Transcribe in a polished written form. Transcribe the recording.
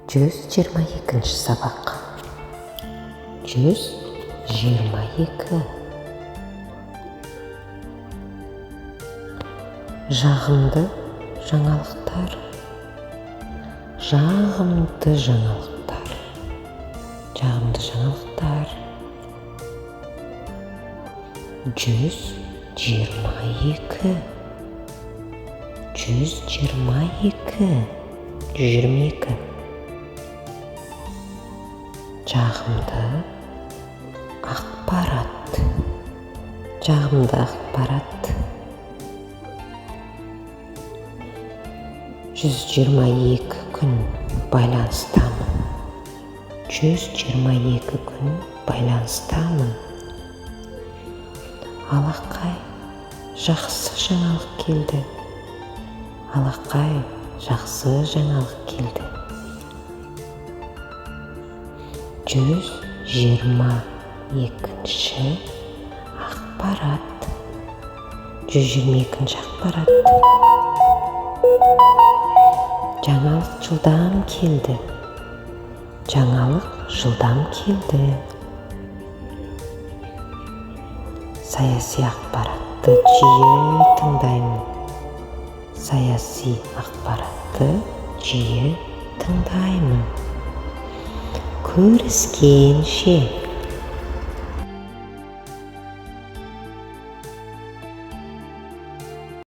122 сабақ. 122. Жағымды жаңалықтар. Жағымды жаңалықтар. Жағымды жаңалықтар. 122. 122. 122. Жағымды ақпарат. Жағымды ақпарат. 122 күн байланыстамын. 122 күн байланыстамын. Алақай, жақсы жаңалық келді. Алақай, жақсы жаңалық келді. 122 ақпарат. 122 ақпарат. Жаңалық жылдам келді. Жаңалық жылдам келді. Саяси ақпаратты жиі тыңдаймын. Саяси ақпаратты жиі тыңдаймын. Көріскенше.